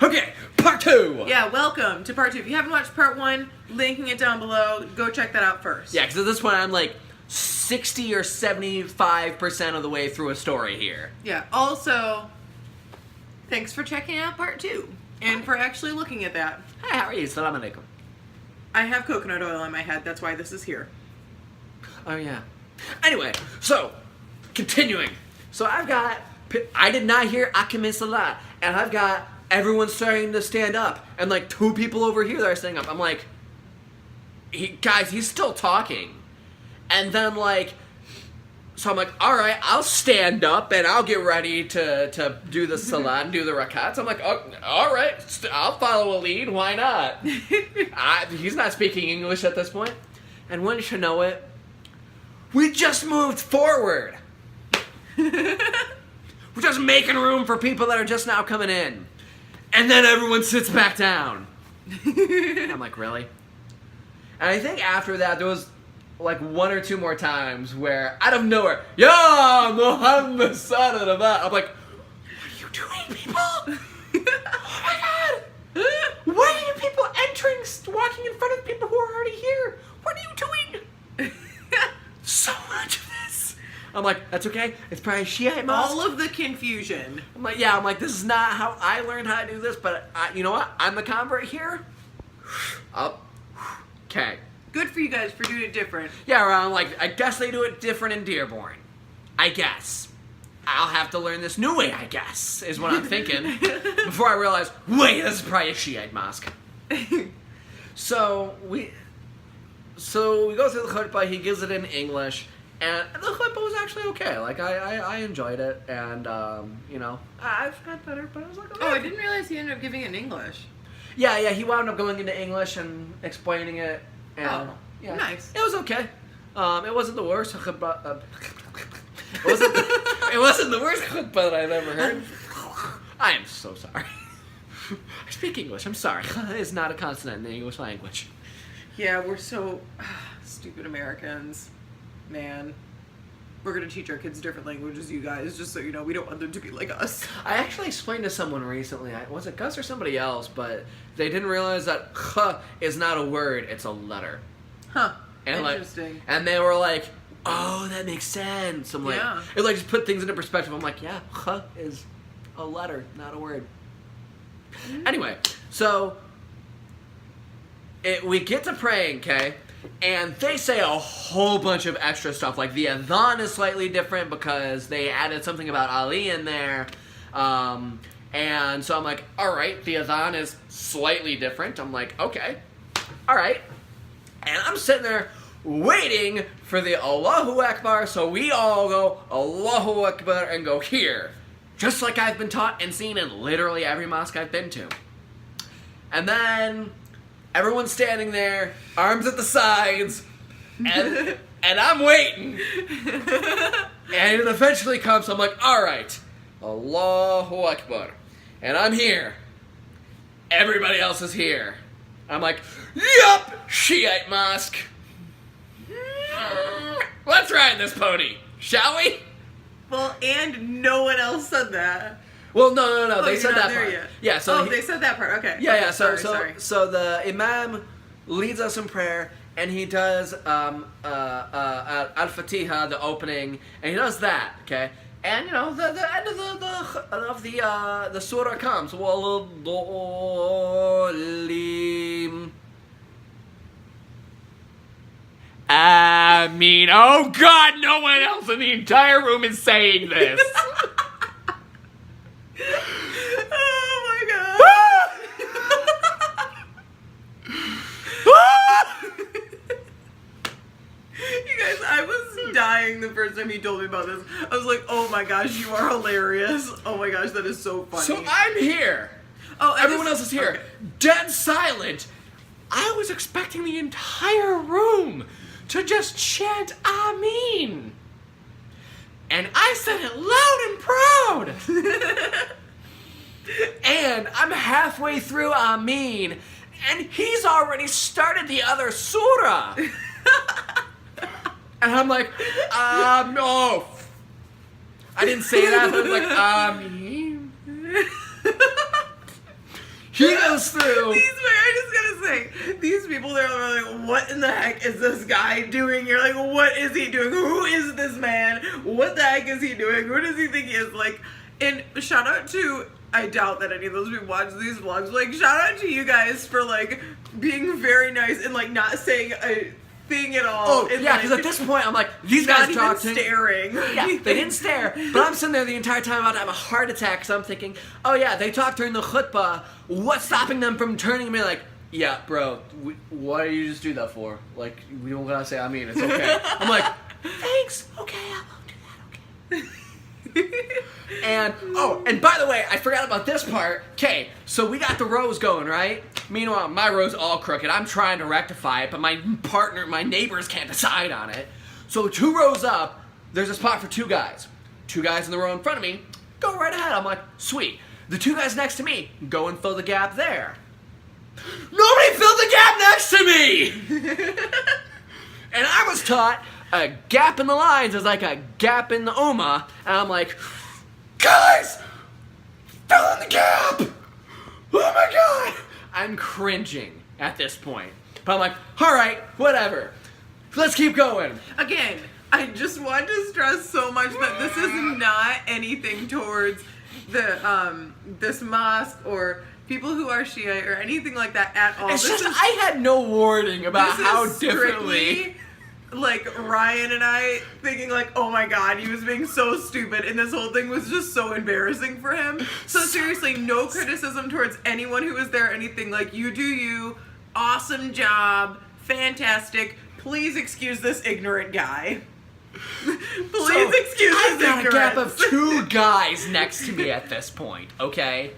Okay, part 2! Yeah, welcome to part 2. If you haven't watched part 1, linking it down below. Go check that out first. Yeah, because at this point I'm like 60 or 75% of the way through a story here. Yeah, also, thanks for checking out part 2. And for actually looking at that. Hi, how are you? Salam alaikum. I have coconut oil on my head, that's why this is here. Oh, yeah. Anyway, so, continuing. So I did not hear Akim Salah, and I've got everyone starting to stand up, and like 2 people over here that are standing up. I'm like, guys, he's still talking. And then like, so I'm like, alright, I'll stand up and I'll get ready to do the salah and do the rakats. I'm like, oh, alright, I'll follow a lead, why not? He's not speaking English at this point. And wouldn't you know it, we just moved forward. We're just making room for people that are just now coming in. And then everyone sits back down. And I'm like, really? And I think after that, there was like 1 or 2 more times where, out of nowhere, Ya Muhammad Sallallahu. I'm like, what are you doing, people? Oh my god! Why are you people entering, walking in front of people who are already here? What are you doing? So much of this. I'm like, that's okay. It's probably Shia Mosque. All of the confusion. I'm like, yeah. I'm like, this is not how I learned how to do this, but you know what? I'm the convert here. Okay. Good for you guys for doing it different. Yeah, around like, I guess they do it different in Dearborn. I guess. I'll have to learn this new way, I guess, is what I'm thinking. Before I realize, wait, this is probably a Shiite mosque. So we go through the khutbah, he gives it in English, and the khutbah was actually okay. Like, I enjoyed it, and, you know, I've had better, but I was like, okay. Oh, I didn't realize he ended up giving it in English. Yeah, he wound up going into English and explaining it. And, yeah. Nice. It was okay. It wasn't the worst khutbah. It wasn't the worst khutbah that I've ever heard. I am so sorry. I speak English. I'm sorry. It's not a consonant in the English language. Yeah, we're so stupid Americans. Man. We're going to teach our kids different languages, you guys, just so you know. We don't want them to be like us. I actually explained to someone recently, was it Gus or somebody else, but they didn't realize that "kh" is not a word, it's a letter. Huh. And interesting. Like, and they were like, oh, that makes sense. I'm like, yeah. It like just put things into perspective. I'm like, yeah, "kh" is a letter, not a word. Mm-hmm. Anyway, so we get to praying, okay? And they say a whole bunch of extra stuff. Like, the adhan is slightly different because they added something about Ali in there. And so I'm like, alright, the adhan is slightly different. I'm like, okay, alright. And I'm sitting there waiting for the Allahu Akbar, so we all go Allahu Akbar and go here. Just like I've been taught and seen in literally every mosque I've been to. And then everyone's standing there, arms at the sides, and I'm waiting. And it eventually comes, I'm like, alright, Allahu Akbar. And I'm here. Everybody else is here. I'm like, yup, Shiite mosque. Let's ride this pony, shall we? Well, and no one else said that. Well, no. Oh, they said that part. Yet. Yeah. So they said that part. Okay. Yeah, okay, yeah. Sorry. So the imam leads us in prayer, and he does al-Fatiha, the opening, and he does that. Okay. And you know the end of the surah comes. Wal-Dhallim. Ameen. Oh God, no one else in the entire room is saying this. Oh my God. You guys, I was dying the first time he told me about this. I was like, oh my gosh, you are hilarious. Oh my gosh, that is so funny. So I'm here. Oh, everyone else is here. Okay. Dead silent. I was expecting the entire room to just chant Ameen. And I said it loud and proud. And I'm halfway through Ameen, and he's already started the other surah. And I'm like, no. I didn't say that, but I was like, us through. I'm just gonna say, these people, they're like, what in the heck is this guy doing? You're like, what is he doing? Who is this man? What the heck is he doing? Who does he think he is? Like, and shout out to, I doubt that any of those people watch these vlogs, like, shout out to you guys for, like, being very nice and, like, not saying a thing at all. Oh, and, yeah, like, because at this point, I'm like, these not guys even talking. staring. Yeah, they didn't stare, but I'm sitting there the entire time about to have a heart attack, because I'm thinking, oh yeah, they talked during the khutbah. What's stopping them from turning to me like, yeah, bro, what do you just do that for? Like, we don't gotta say I mean, it's okay. I'm like, thanks, okay, I won't do that, okay. And, oh, and by the way, I forgot about this part. Okay, so we got the rows going, right? Meanwhile, my row's all crooked. I'm trying to rectify it, but my neighbors can't decide on it. So 2 rows up, there's a spot for 2 guys. 2 guys in the row in front of me, go right ahead. I'm like, sweet. The 2 guys next to me, go and fill the gap there. Nobody filled the gap next to me! And I was taught a gap in the lines is like a gap in the Ummah, and I'm like, guys, fill in the gap! Oh my god! I'm cringing at this point. But I'm like, alright, whatever. Let's keep going. Again, I just want to stress so much that this is not anything towards the this mosque or people who are Shia or anything like that at all. It's just, I had no warning about how is differently... strictly, like, Ryan and I thinking, like, oh my god, he was being so stupid, and this whole thing was just so embarrassing for him. So seriously, no criticism towards anyone who was there, anything. Like, you do you, awesome job, fantastic, please excuse this ignorant guy. Please excuse his ignorance. I've got a gap of 2 guys next to me at this point, okay?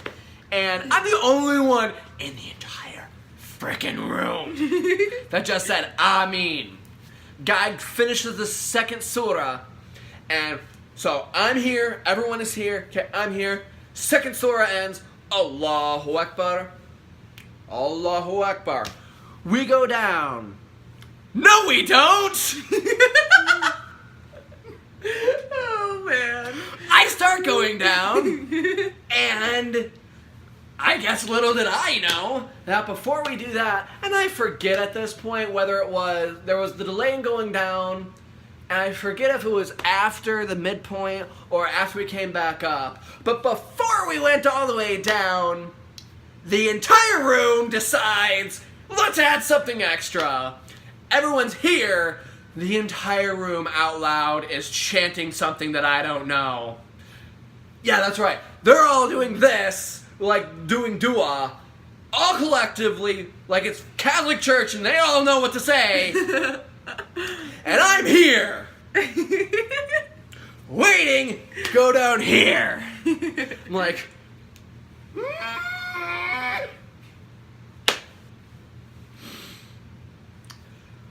And I'm the only one in the entire frickin' room that just said, Ameen. Guy finishes the 2nd surah, and so I'm here, everyone is here, okay, I'm here, 2nd surah ends, Allahu Akbar, Allahu Akbar. We go down. No, we don't! Oh, man. I start going down, and I guess little did I know that before we do that, and I forget at this point whether there was the delay in going down, and I forget if it was after the midpoint or after we came back up, but before we went all the way down, the entire room decides, let's add something extra. Everyone's here, the entire room out loud is chanting something that I don't know. Yeah, that's right. They're all doing this, like doing dua, all collectively, like it's Catholic Church and they all know what to say. And I'm here, waiting to go down here. I'm like,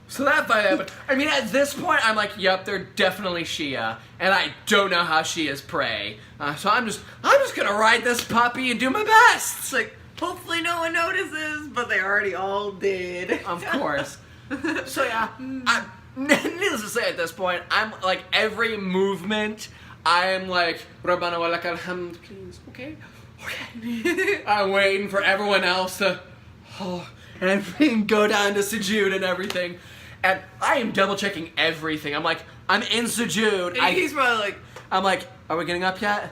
so that fight happened. I mean, at this point, I'm like, yep, they're definitely Shia, and I don't know how Shias pray. So I'm just gonna ride this puppy and do my best. It's like, hopefully no one notices, but they already all did. Of course. So yeah, needless to say, at this point, I'm like every movement, I'm like, Rabbana wa lakal hamd, please, okay? I'm waiting for everyone else to, and go down to sujood and everything. And I am double checking everything. I'm like, I'm in sujood. He's probably like, I'm like, are we getting up yet?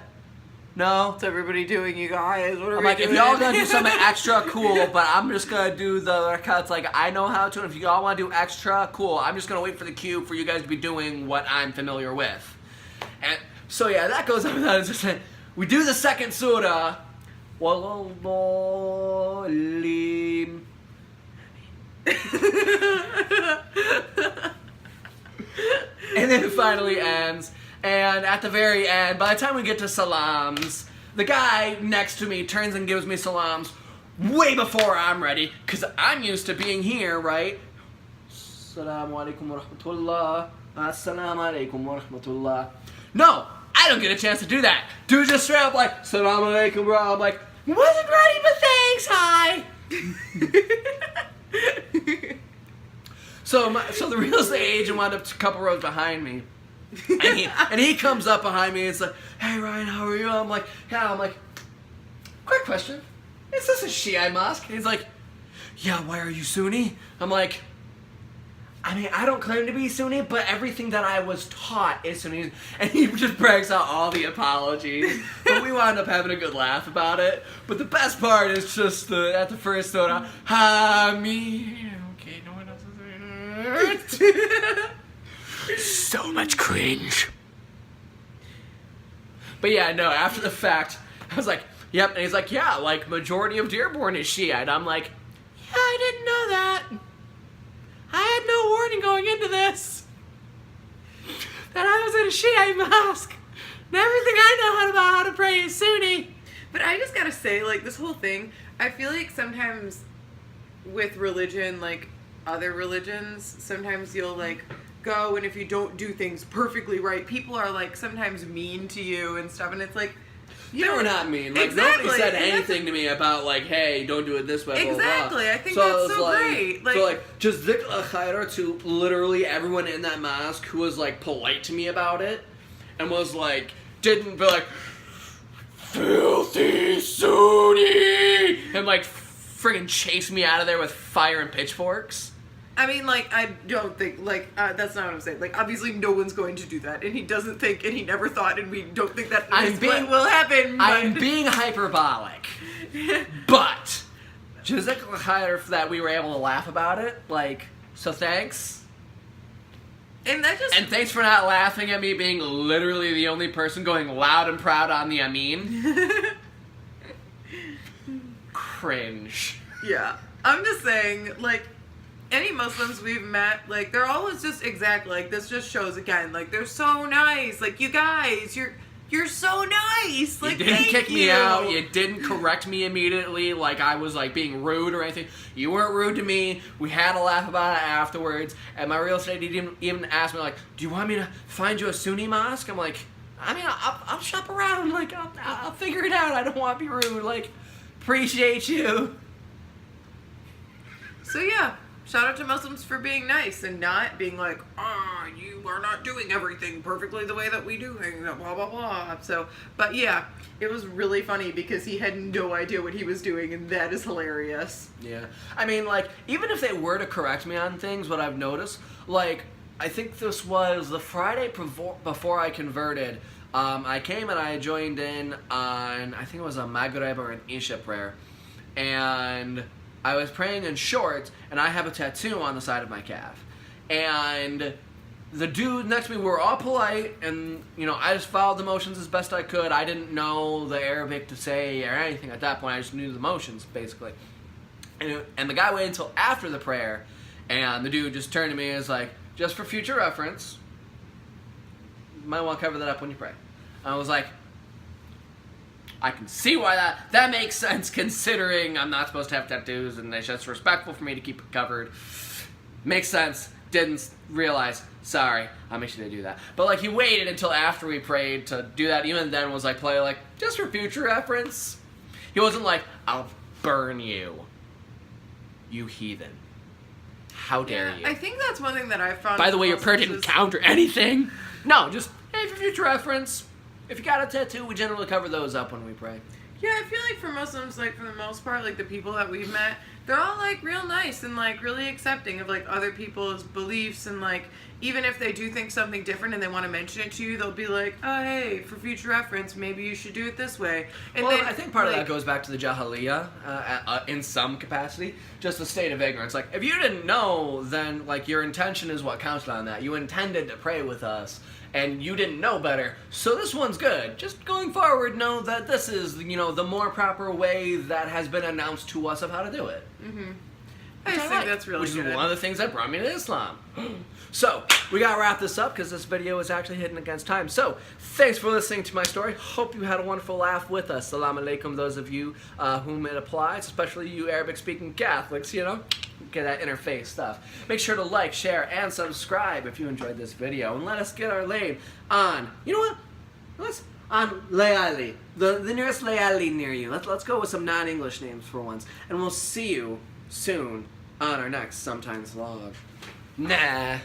No. what's everybody doing, you guys? What are I'm we like, doing? if y'all gonna do something extra, cool, but I'm just gonna do the rakats like I know how to, and if y'all wanna do extra, cool. I'm just gonna wait for the cue for you guys to be doing what I'm familiar with. And so yeah, that goes on without just saying. We do the 2nd surah. Walladallin. And then it finally ends. And at the very end, by the time we get to salams, the guy next to me turns and gives me salams way before I'm ready, because I'm used to being here, right? Assalamu alaikum wa rahmatullah. Assalamu alaikum wa rahmatullah. No, I don't get a chance to do that. Dude just straight up like, Assalamu alaikum, bro. I'm like, wasn't ready, but thanks, hi. So the real estate agent wound up a couple rows behind me. And he comes up behind me and it's like, hey Ryan, how are you? I'm like, yeah, quick question. is this a Shia Mosque? And he's like, yeah, why are you Sunni? I'm like, I mean, I don't claim to be Sunni, but everything that I was taught is Sunni. And he just breaks out all the apologies. But we wound up having a good laugh about it. But the best part is just at the first note, me. Okay, no one else is there. So much cringe. But yeah, no, after the fact, I was like, yep. And he's like, yeah, like, majority of Dearborn is Shia. And I'm like, yeah, I didn't know that. I had no warning going into this that I was in a Shia mosque. And everything I know about how to pray is Sunni. But I just gotta say, like, this whole thing, I feel like sometimes with religion, like other religions, sometimes you'll like go, and if you don't do things perfectly right, people are like sometimes mean to you and stuff, and it's like, they were not mean. Like, exactly. Nobody said anything to me about, like, hey, don't do it this way, blah, exactly. blah, blah. I think that's so great. Like, so, like, just dhikr al-khair to literally everyone in that mosque who was, like, polite to me about it and was, like, didn't be like, filthy Sunni, and, like, friggin' chase me out of there with fire and pitchforks. I mean, like, I don't think, like, that's not what I'm saying. Like, obviously no one's going to do that, and he doesn't think, and he never thought, and we don't think that what will happen. But... I'm being hyperbolic. But, just that we were able to laugh about it, like, so thanks. And that just... And thanks for not laughing at me being literally the only person going loud and proud on the Amin. Cringe. Yeah. I'm just saying, like... Any Muslims we've met, like, they're always just exactly, like, this just shows again, like, they're so nice. Like, you guys, you're so nice. Like, you didn't thank kick you. me out. You didn't correct me immediately like I was, like, being rude or anything. You weren't rude to me. We had a laugh about it afterwards. And my real estate agent even asked me, like, do you want me to find you a Sunni mosque? I'm like, I mean, I'll shop around. Like, I'll figure it out. I don't want to be rude. Like, appreciate you. So, yeah. Shout out to Muslims for being nice and not being like, you are not doing everything perfectly the way that we do things, blah, blah, blah. So, but yeah, it was really funny because he had no idea what he was doing, and that is hilarious. Yeah. I mean, like, even if they were to correct me on things, what I've noticed, like, I think this was the Friday before I converted. I came and I joined in on, I think it was a Maghrib or an Isha prayer. And... I was praying in shorts, and I have a tattoo on the side of my calf. And the dude next to me, we were all polite, and, you know, I just followed the motions as best I could. I didn't know the Arabic to say or anything at that point. I just knew the motions, basically. And the guy waited until after the prayer, and the dude just turned to me and was like, just for future reference, you might want to cover that up when you pray. And I was like, I can see why that makes sense, considering I'm not supposed to have tattoos and it's just respectful for me to keep it covered. Makes sense. Didn't realize. Sorry, I'll make sure to do that. But, like, he waited until after we prayed to do that. Even then was like, play, like, just for future reference. He wasn't like, I'll burn you, you heathen. How dare you. I think that's one thing that I found. By the way, your prayer didn't counter anything. No, just, hey, for future reference. If you got a tattoo, we generally cover those up when we pray. Yeah, I feel like for Muslims, like, for the most part, like, the people that we've met, they're all, like, real nice and, like, really accepting of, like, other people's beliefs, and, like, even if they do think something different and they want to mention it to you, they'll be like, oh, hey, for future reference, maybe you should do it this way. And well, then, I think part of that goes back to the Jahiliyyah in some capacity, just a state of ignorance. Like, if you didn't know, then, like, your intention is what counted on that. You intended to pray with us, and you didn't know better, so this one's good. Just going forward, know that this is, you know, the more proper way that has been announced to us of how to do it. Mm-hmm. I just think that's really good. Which is one of the things that brought me to Islam. So, we gotta wrap this up because this video is actually hitting against time. So, thanks for listening to my story. Hope you had a wonderful laugh with us. Salam alaikum, those of you whom it applies, especially you Arabic-speaking Catholics, you know? Get that interface stuff. Make sure to like, share, and subscribe if you enjoyed this video. And let us get our lane on, you know what? Let's on Layali, the nearest Layali near you. Let's go with some non-English names for once. And we'll see you soon on our next Sometimes vlog. Nah.